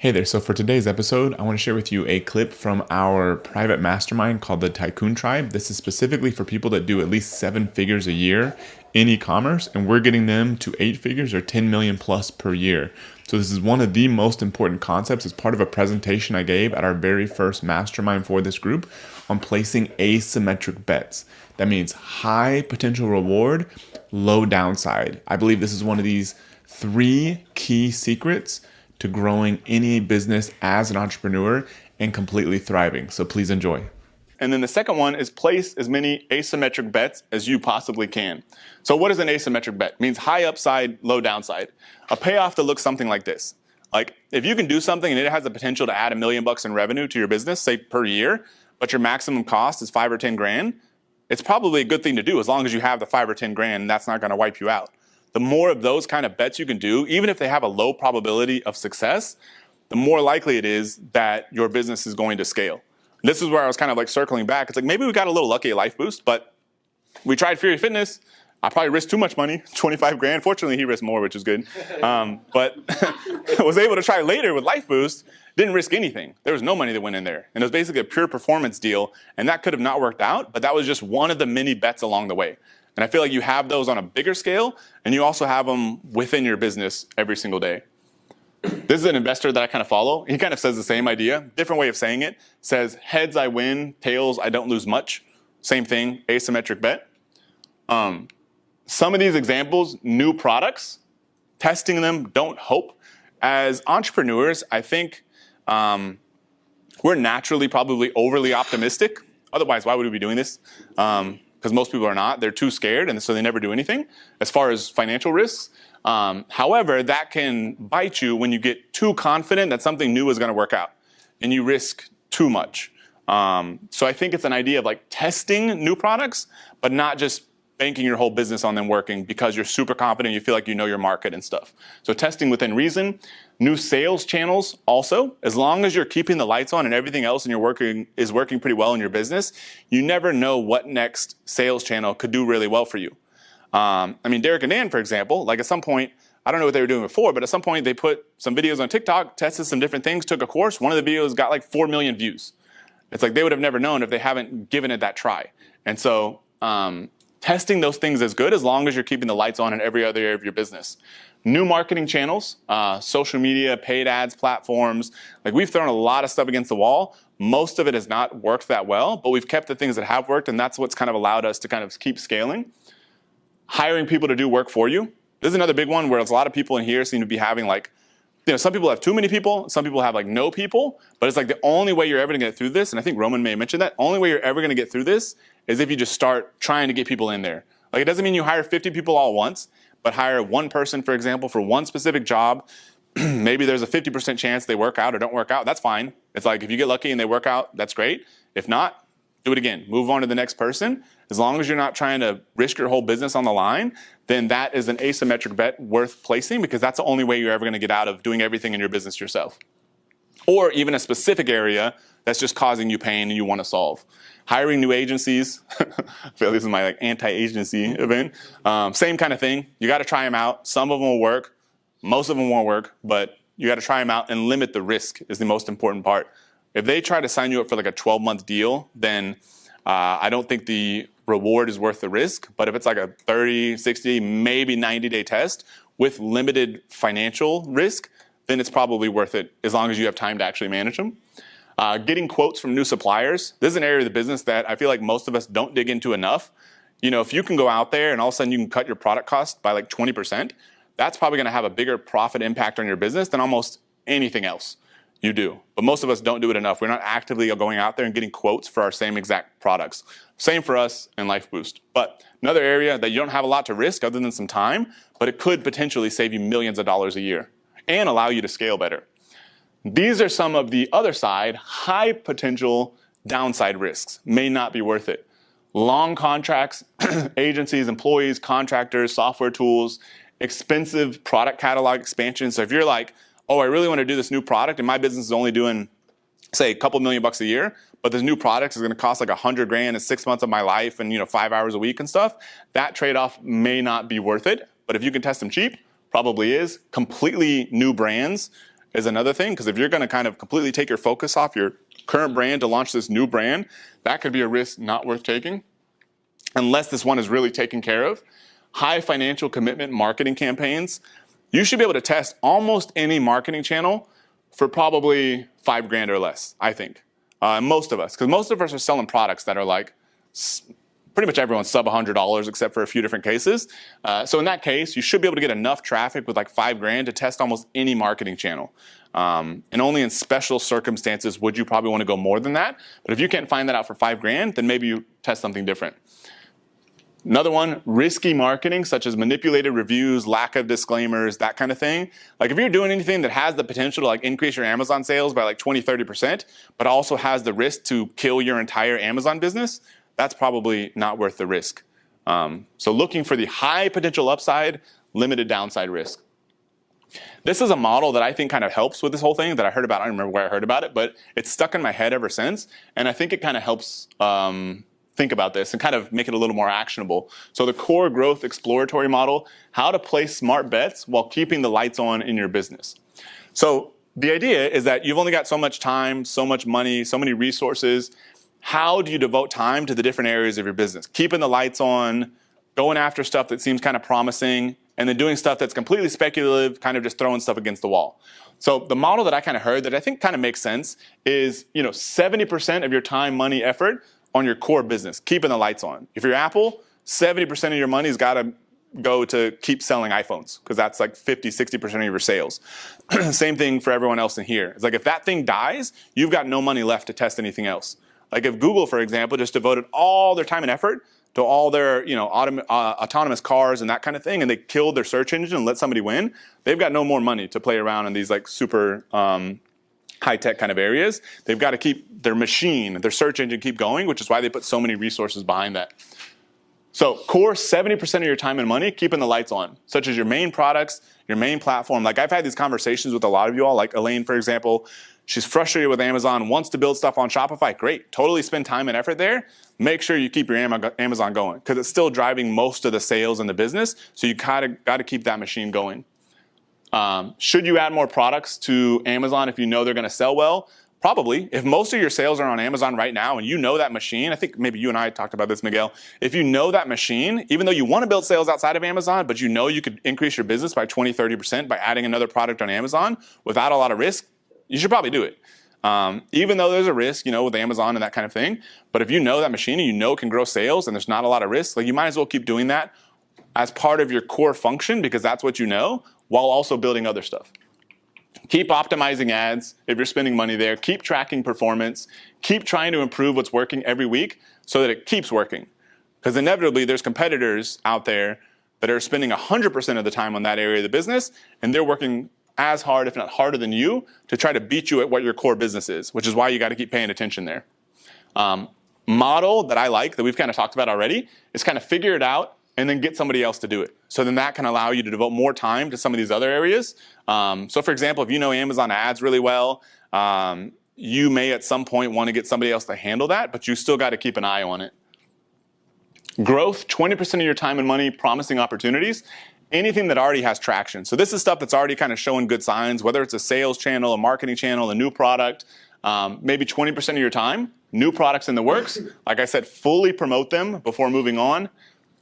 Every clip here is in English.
Hey there, so for today's episode, I want to share with you a clip from our private mastermind called the Tycoon Tribe. This is specifically for people that do at least 7 figures a year in e-commerce, and we're getting them to 8 figures or 10 million plus per year. So this is one of the most important concepts as part of a presentation I gave at our very first mastermind for this group on placing asymmetric bets. That means high potential reward, low downside. I believe this is one of these 3 key secrets to growing any business as an entrepreneur and completely thriving. So please enjoy. And then the second one is place as many asymmetric bets as you possibly can. So what is an asymmetric bet? It means high upside, low downside. A payoff that looks something like this. Like if you can do something and it has the potential to add $1 million in revenue to your business, say per year, but your maximum cost is 5 or 10 grand, it's probably a good thing to do as long as you have the 5 or 10 grand and that's not going to wipe you out. The more of those kind of bets you can do, even if they have a low probability of success, the more likely it is that your business is going to scale. This is where I was kind of like circling back. It's like maybe we got a little lucky at Life Boost, but we tried Fury Fitness. I probably risked too much money, 25 grand. Fortunately, he risked more, which is good. But I was able to try later with Life Boost, didn't risk anything. There was no money that went in there. And it was basically a pure performance deal. And that could have not worked out, but that was just one of the many bets along the way. And I feel like you have those on a bigger scale, and you also have them within your business every single day. This is an investor that I kind of follow. He kind of says the same idea, different way of saying it. Says, heads I win, tails I don't lose much. Same thing, asymmetric bet. Some of these examples, new products, testing them, don't hope. As entrepreneurs, I think we're naturally probably overly optimistic. Otherwise, why would we be doing this? Because most people are not. They're too scared, and so they never do anything as far as financial risks. However, that can bite you when you get too confident that something new is going to work out, and you risk too much. So I think it's an idea of like testing new products, but not just banking your whole business on them working because you're super confident, you feel like you know your market and stuff. So testing within reason. New sales channels also, as long as you're keeping the lights on and everything else and is working pretty well in your business, you never know what next sales channel could do really well for you. I mean, Derek and Dan, for example, like at some point, I don't know what they were doing before, but at some point they put some videos on TikTok, tested some different things, took a course. One of the videos got like 4 million views. It's like they would have never known if they haven't given it that try. And so testing those things is good as long as you're keeping the lights on in every other area of your business. New marketing channels, social media, paid ads, platforms. Like we've thrown a lot of stuff against the wall. Most of it has not worked that well, but we've kept the things that have worked, and that's what's kind of allowed us to kind of keep scaling. Hiring people to do work for you. This is another big one where a lot of people in here seem to be having like, some people have too many people, some people have like no people, but it's like the only way you're ever gonna get through this, and I think Roman may have mentioned that, only way you're ever gonna get through this is if you just start trying to get people in there. Like it doesn't mean you hire 50 people all at once, but hire one person, for example, for one specific job. Maybe there's a 50% chance they work out or don't work out. That's fine. It's like if you get lucky and they work out, that's great. If not, do it again. Move on to the next person. As long as you're not trying to risk your whole business on the line, then that is an asymmetric bet worth placing because that's the only way you're ever going to get out of doing everything in your business yourself. Or even a specific area that's just causing you pain and you want to solve. Hiring new agencies. I feel this is my like anti-agency event. Same kind of thing. You got to try them out. Some of them will work. Most of them won't work, but you got to try them out and limit the risk is the most important part. If they try to sign you up for like a 12-month deal, then I don't think the reward is worth the risk. But if it's like a 30, 60, maybe 90-day test with limited financial risk, then it's probably worth it as long as you have time to actually manage them. Getting quotes from new suppliers. This is an area of the business that I feel like most of us don't dig into enough. If you can go out there and all of a sudden you can cut your product cost by like 20%, that's probably going to have a bigger profit impact on your business than almost anything else you do. But most of us don't do it enough. We're not actively going out there and getting quotes for our same exact products. Same for us in Life Boost. But another area that you don't have a lot to risk other than some time, but it could potentially save you millions of dollars a year and allow you to scale better. These are some of the other side, high potential downside risks. May not be worth it. Long contracts, agencies, employees, contractors, software tools, expensive product catalog expansion. So if you're like, oh, I really want to do this new product and my business is only doing, say, a couple $1 million a year, but this new product is going to cost like 100 grand in 6 months of my life and 5 hours a week and stuff, that trade-off may not be worth it. But if you can test them cheap, probably is. Completely new brands is another thing, because if you're going to kind of completely take your focus off your current brand to launch this new brand, that could be a risk not worth taking unless this one is really taken care of. High financial commitment marketing campaigns. You should be able to test almost any marketing channel for probably $5,000 or less, I think. Most of us, because most of us are selling products that are like, pretty much everyone's sub $100 except for a few different cases. So in that case, you should be able to get enough traffic with like $5,000 to test almost any marketing channel. And only in special circumstances would you probably want to go more than that. But if you can't find that out for $5,000, then maybe you test something different. Another one, risky marketing, such as manipulated reviews, lack of disclaimers, that kind of thing. Like if you're doing anything that has the potential to like increase your Amazon sales by like 20, 30%, but also has the risk to kill your entire Amazon business, that's probably not worth the risk. So looking for the high potential upside, limited downside risk. This is a model that I think kind of helps with this whole thing that I heard about. I don't remember where I heard about it, but it's stuck in my head ever since. And I think it kind of helps think about this and kind of make it a little more actionable. So the core growth exploratory model, how to place smart bets while keeping the lights on in your business. So the idea is that you've only got so much time, so much money, so many resources. How do you devote time to the different areas of your business? Keeping the lights on, going after stuff that seems kind of promising, and then doing stuff that's completely speculative, kind of just throwing stuff against the wall. So the model that I kind of heard that I think kind of makes sense is, 70% of your time, money, effort on your core business, keeping the lights on. If you're Apple, 70% of your money's got to go to keep selling iPhones, because that's like 50, 60% of your sales. Same thing for everyone else in here. It's like if that thing dies, you've got no money left to test anything else. Like if Google, for example, just devoted all their time and effort to all their autonomous cars and that kind of thing, and they killed their search engine and let somebody win, they've got no more money to play around in these like super high-tech kind of areas. They've got to keep their machine, their search engine keep going, which is why they put so many resources behind that. So core 70% of your time and money, keeping the lights on, such as your main products, your main platform. Like I've had these conversations with a lot of you all, like Elaine, for example. She's frustrated with Amazon, wants to build stuff on Shopify. Great, totally spend time and effort there. Make sure you keep your Amazon going, because it's still driving most of the sales in the business. So you got to keep that machine going. Should you add more products to Amazon if you know they're going to sell well? Probably. If most of your sales are on Amazon right now and you know that machine, I think maybe you and I talked about this, Miguel. If you know that machine, even though you want to build sales outside of Amazon, but you know you could increase your business by 20, 30% by adding another product on Amazon without a lot of risk, you should probably do it. Even though there's a risk, with Amazon and that kind of thing. But if you know that machine and you know it can grow sales and there's not a lot of risk, like you might as well keep doing that as part of your core function, because that's what you know, while also building other stuff. Keep optimizing ads if you're spending money there. Keep tracking performance. Keep trying to improve what's working every week so that it keeps working. Because inevitably there's competitors out there that are spending 100% of the time on that area of the business, and they're working as hard, if not harder than you, to try to beat you at what your core business is, which is why you got to keep paying attention there. Model that I like, that we've kind of talked about already, is kind of figure it out and then get somebody else to do it. So then that can allow you to devote more time to some of these other areas. So for example, if you know Amazon ads really well, you may at some point want to get somebody else to handle that, but you still got to keep an eye on it. Growth, 20% of your time and money, promising opportunities, anything that already has traction. So this is stuff that's already kind of showing good signs, whether it's a sales channel, a marketing channel, a new product, maybe 20% of your time, new products in the works. Like I said, fully promote them before moving on.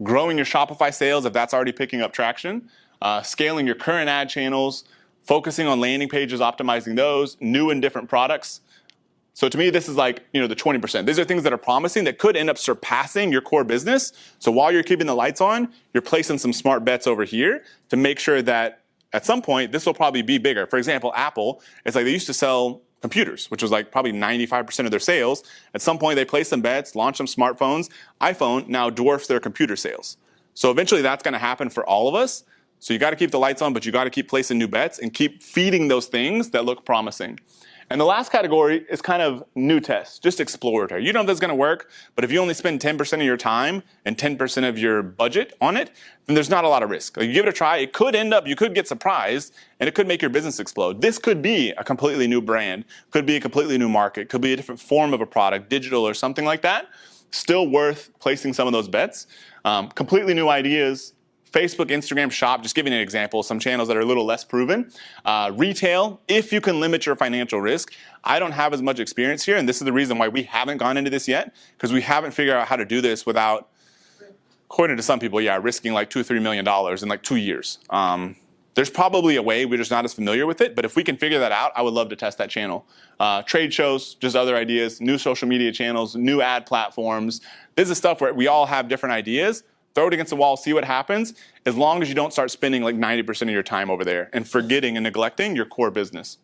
Growing your Shopify sales if that's already picking up traction, scaling your current ad channels, focusing on landing pages, optimizing those, new and different products. So to me, this is like, the 20%. These are things that are promising that could end up surpassing your core business. So while you're keeping the lights on, you're placing some smart bets over here to make sure that at some point, this will probably be bigger. For example, Apple, it's like they used to sell computers, which was like probably 95% of their sales. At some point, they placed some bets, launched some smartphones. iPhone now dwarfs their computer sales. So eventually, that's going to happen for all of us. So you got to keep the lights on, but you got to keep placing new bets and keep feeding those things that look promising. And the last category is kind of new tests, just exploratory. You know if this is going to work, but if you only spend 10% of your time and 10% of your budget on it, then there's not a lot of risk. Like you give it a try, it could end up, you could get surprised, and it could make your business explode. This could be a completely new brand, could be a completely new market, could be a different form of a product, digital or something like that. Still worth placing some of those bets. Completely new ideas, Facebook, Instagram Shop, just giving an example, some channels that are a little less proven. Retail, if you can limit your financial risk. I don't have as much experience here, and this is the reason why we haven't gone into this yet, because we haven't figured out how to do this without, according to some people, risking like $2 or $3 million in like 2 years. There's probably a way, we're just not as familiar with it, but if we can figure that out, I would love to test that channel. Trade shows, just other ideas, new social media channels, new ad platforms. This is stuff where we all have different ideas. Throw it against the wall, see what happens, as long as you don't start spending like 90% of your time over there and forgetting and neglecting your core business.